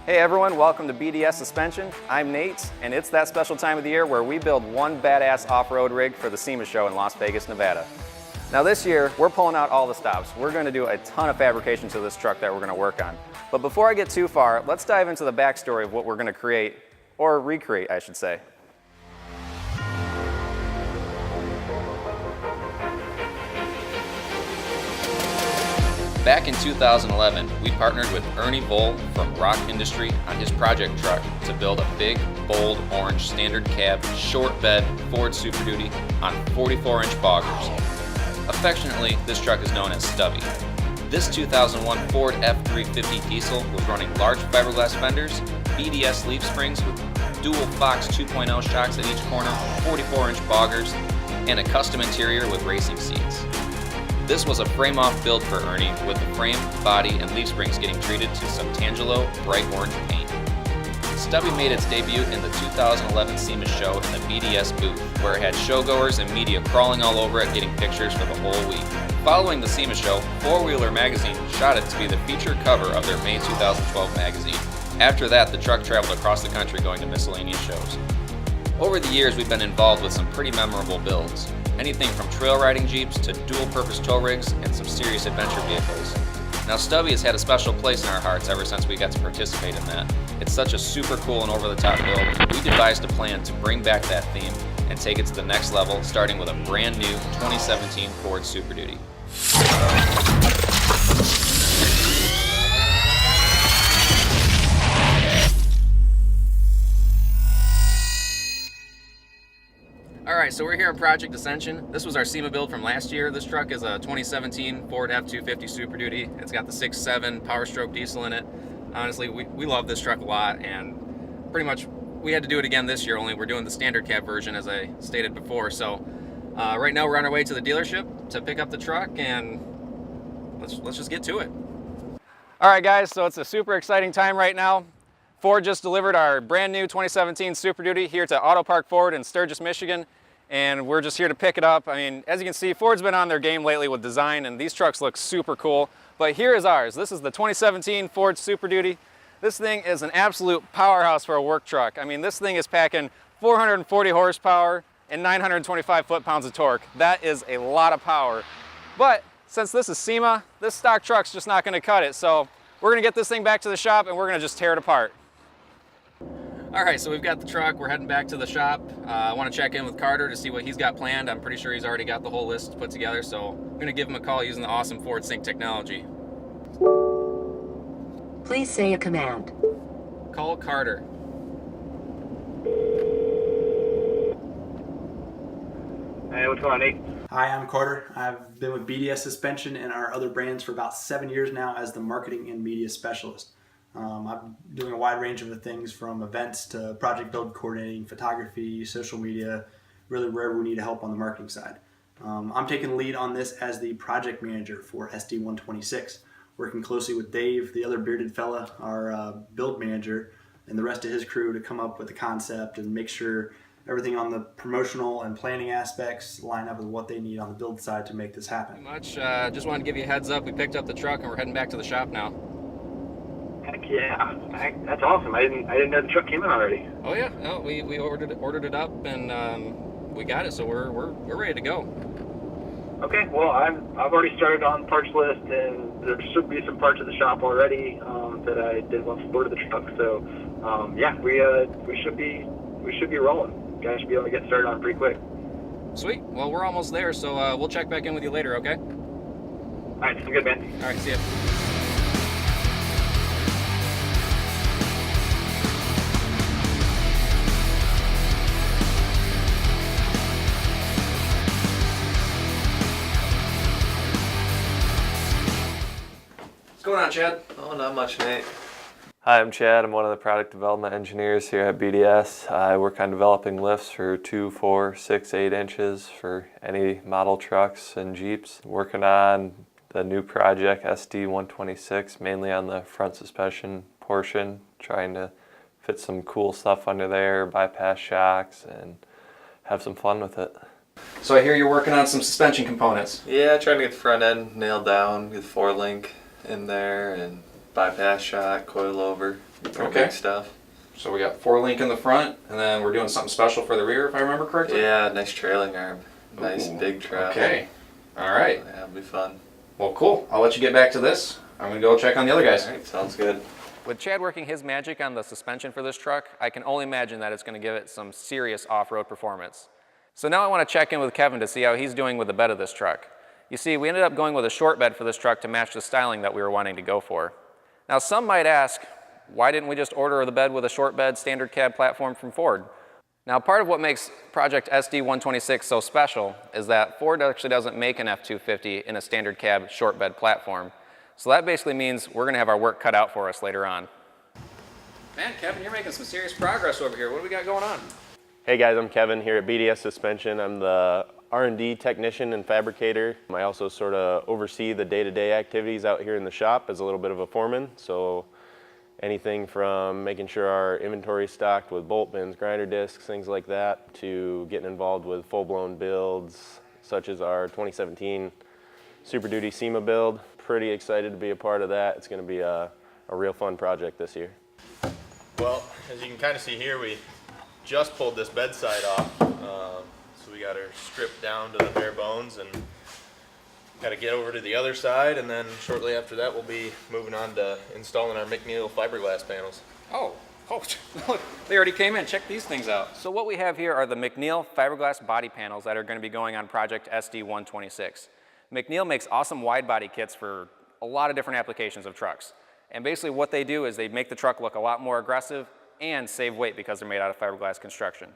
Hey everyone, welcome to BDS Suspension. I'm Nate, and it's that special time of the year where we build one badass off-road rig for the SEMA Show in Las Vegas, Nevada. Now this year, we're pulling out all the stops. We're going to do a ton of fabrication to this truck that we're going to work on. But before I get too far, let's dive into the backstory of what we're going to create, or recreate, I should say. Back in 2011, we partnered with Ernie Vole from ROK Industry on his project truck to build a big, bold, orange standard cab, short bed Ford Super Duty on 44-inch Boggers. Affectionately, this truck is known as Stubby. This 2001 Ford F350 diesel was running large fiberglass fenders, BDS leaf springs with dual Fox 2.0 shocks at each corner, 44-inch Boggers, and a custom interior with racing seats. This was a frame-off build for Ernie, with the frame, body, and leaf springs getting treated to some Tangelo bright orange paint. Stubby made its debut in the 2011 SEMA Show in the BDS booth, where it had showgoers and media crawling all over it getting pictures for the whole week. Following the SEMA Show, FourWheeler Magazine shot it to be the feature cover of their May 2012 magazine. After that, the truck traveled across the country going to miscellaneous shows. Over the years, we've been involved with some pretty memorable builds. Anything from trail riding Jeeps to dual-purpose tow rigs and some serious adventure vehicles. Now Stubby has had a special place in our hearts ever since we got to participate in that. It's such a super cool and over-the-top build, we devised a plan to bring back that theme and take it to the next level, starting with a brand new 2017 Ford Super Duty. Alright, so we're here at Project Ascension. This was our SEMA build from last year. This truck is a 2017 Ford F250 Super Duty. It's got the 6.7 Power Stroke diesel in it. Honestly, we love this truck a lot, and pretty much we had to do it again this year, only we're doing the standard cab version as I stated before. So right now we're on our way to the dealership to pick up the truck, and let's just get to it. Alright guys, so it's a super exciting time right now. Ford just delivered our brand new 2017 Super Duty here to Auto Park Ford in Sturgis, Michigan. And we're just here to pick it up. I mean, as you can see, Ford's been on their game lately with design, and these trucks look super cool. But here is ours. This is the 2017 Ford Super Duty. This thing is an absolute powerhouse for a work truck. I mean, this thing is packing 440 horsepower and 925 foot-pounds of torque. That is a lot of power. But since this is SEMA, this stock truck's just not gonna cut it. So we're gonna get this thing back to the shop and we're gonna just tear it apart. All right, so we've got the truck. We're heading back to the shop. I want to check in with Carter to see what he's got planned. I'm pretty sure he's already got the whole list put together, so I'm going to give him a call using the awesome Ford Sync technology. Please say a command. Call Carter. Hey, what's going on, Nate? Hi, I'm Carter. I've been with BDS Suspension and our other brands for about 7 years now as the marketing and media specialist. I'm doing a wide range of things from events to project build coordinating, photography, social media, really wherever we need help on the marketing side. I'm taking the lead on this as the project manager for SD126, working closely with Dave, the other bearded fella, our build manager, and the rest of his crew to come up with the concept and make sure everything on the promotional and planning aspects line up with what they need on the build side to make this happen. Just wanted to give you a heads up. We picked up the truck and we're heading back to the shop now. Heck yeah, that's awesome. I didn't know the truck came in already. Oh yeah, no, we ordered it up and we got it, so we're ready to go. Okay, well I've already started on the parts list, and there should be some parts at the shop already that I did once boarded the truck. So yeah, we should be rolling. Guys should be able to get started on pretty quick. Sweet. Well, we're almost there, so we'll check back in with you later. Okay. All right, sounds good, man. All right, see ya. What's going on, Chad? Oh, not much, Nate. Hi, I'm Chad. I'm one of the product development engineers here at BDS. I work on developing lifts for 2, 4, 6, 8 inches for any model trucks and Jeeps. Working on the new project SD126, mainly on the front suspension portion, trying to fit some cool stuff under there, bypass shocks, and have some fun with it. So I hear you're working on some suspension components. Yeah, trying to get the front end nailed down, get the 4-link in there, and bypass shock, coilover, pretty Okay. big stuff. So we got 4-link in the front, and then we're doing something special for the rear, if I remember correctly? Yeah, nice trailing arm. Nice Ooh, big travel. Okay. All right. Yeah, it'll be fun. Well, cool. I'll let you get back to this. I'm going to go check on the other guys. All right, sounds good. With Chad working his magic on the suspension for this truck, I can only imagine that it's going to give it some serious off-road performance. So now I want to check in with Kevin to see how he's doing with the bed of this truck. You see, we ended up going with a short bed for this truck to match the styling that we were wanting to go for. Now some might ask, why didn't we just order the bed with a short bed standard cab platform from Ford? Now part of what makes Project SD126 so special is that Ford actually doesn't make an F-250 in a standard cab short bed platform. So that basically means we're going to have our work cut out for us later on. Man, Kevin, you're making some serious progress over here. What do we got going on? Hey guys, I'm Kevin here at BDS Suspension. I'm the R&D technician and fabricator. I also sort of oversee the day-to-day activities out here in the shop as a little bit of a foreman. So anything from making sure our inventory is stocked with bolt bins, grinder discs, things like that, to getting involved with full-blown builds such as our 2017 Super Duty SEMA build. Pretty excited to be a part of that. It's going to be a real fun project this year. Well, as you can kind of see here, we just pulled this bedside off, so we got her stripped down to the bare bones and got to get over to the other side, and then shortly after that we'll be moving on to installing our Mcneil fiberglass panels. Oh, look, they already came in. Check these things out. So what we have here are the Mcneil fiberglass body panels that are going to be going on Project SD126. Mcneil makes awesome wide body kits for a lot of different applications of trucks. And basically what they do is they make the truck look a lot more aggressive and save weight because they're made out of fiberglass construction.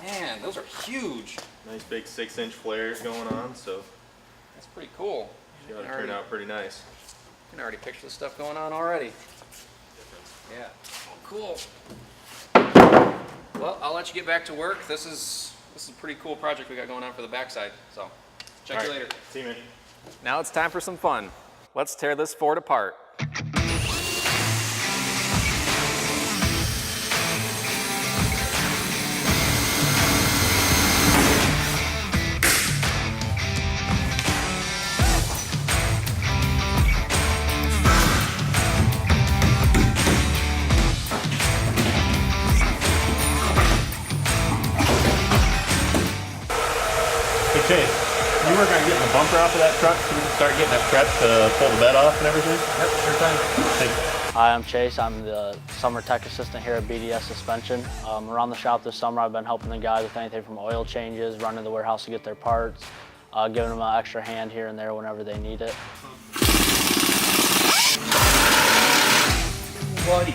Man, those are huge. Nice big 6-inch flares going on, so That's pretty cool. it ought to turn out pretty nice. You can already picture the stuff going on already. Yeah. Oh, cool. Well, I'll let you get back to work. This is a pretty cool project we got going on for the backside. So, check you All right. later. See you, man. Now it's time for some fun. Let's tear this Ford apart. Hey Chase, you work on getting the bumper off of that truck so we can start getting it prepped to pull the bed off and everything? Yep, sure thing. Thanks. Hi, I'm Chase. I'm the summer tech assistant here at BDS Suspension. Around the shop this summer, I've been helping the guys with anything from oil changes, running the warehouse to get their parts, giving them an extra hand here and there whenever they need it. Buddy.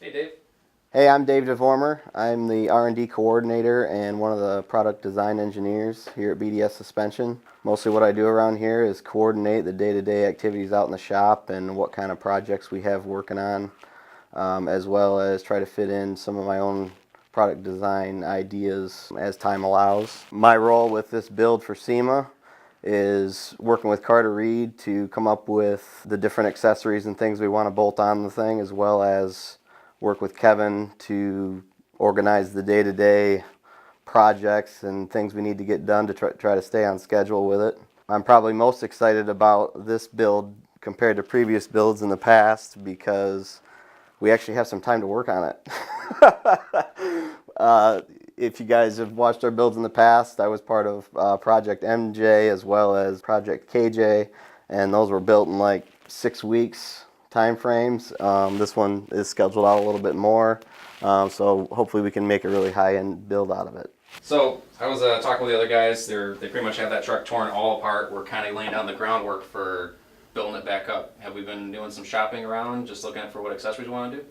Hey, Dave. Hey, I'm Dave DeVormer. I'm the R&D coordinator and one of the product design engineers here at BDS Suspension. Mostly what I do around here is coordinate the day-to-day activities out in the shop and what kind of projects we have working on, as well as try to fit in some of my own product design ideas as time allows. My role with this build for SEMA is working with Carter Reed to come up with the different accessories and things we want to bolt on the thing, as well as work with Kevin to organize the day-to-day projects and things we need to get done to try to stay on schedule with it. I'm probably most excited about this build compared to previous builds in the past because we actually have some time to work on it. If you guys have watched our builds in the past, I was part of Project MJ as well as Project KJ, and those were built in like 6 weeks time frames. This one is scheduled out a little bit more, so hopefully we can make a really high-end build out of it. So I was talking with the other guys. They pretty much have that truck torn all apart. We're kind of laying down the groundwork for building it back up. Have we been doing some shopping around, just looking for what accessories we want to do?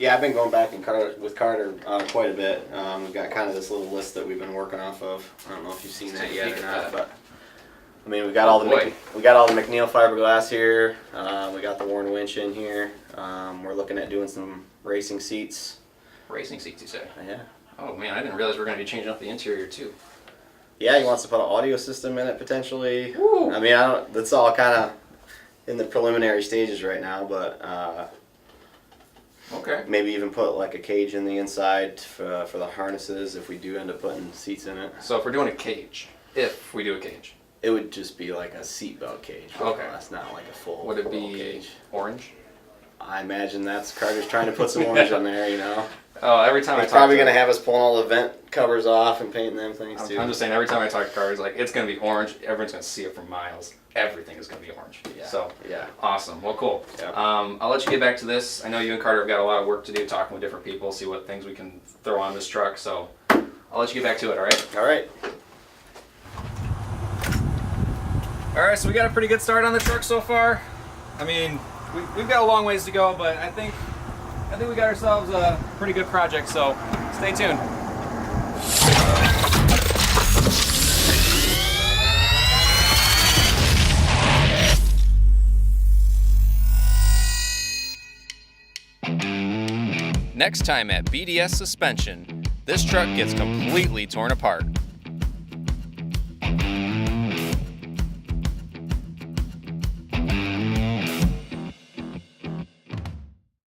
Yeah, I've been going back and with Carter quite a bit. We've got kind of this little list that we've been working off of. I don't know if you've seen that yet or not, but I mean, we got all the Mcneil fiberglass here. We got the worn winch in here. We're looking at doing some racing seats. Racing seats, you say? Yeah. Oh man, I didn't realize we were going to be changing up the interior too. Yeah, he wants to put an audio system in it potentially. Woo. I mean, that's all kind of in the preliminary stages right now, but Okay. maybe even put like a cage in the inside for the harnesses if we do end up putting seats in it. So if we're doing a cage, if we do a cage, It would just be like a seatbelt cage. Okay. That's not like a full. would it full be cage? orange? I imagine that's Carter's trying to put some orange on there. You know. Oh, every time I He's talk probably to gonna have us pulling all the vent covers off and painting them things too. I'm just saying, every time I talk to cars, like, it's going to be orange. Everyone's going to see it for miles. Everything is going to be orange. Yeah. So, yeah. awesome. Well, cool. Yep. I'll let you get back to this. I know you and Carter have got a lot of work to do, talking with different people, see what things we can throw on this truck. So, I'll let you get back to it, all right? All right. All right, so we got a pretty good start on the truck so far. I mean, we've got a long ways to go, but I think we got ourselves a pretty good project, so stay tuned. Next time at BDS Suspension, this truck gets completely torn apart.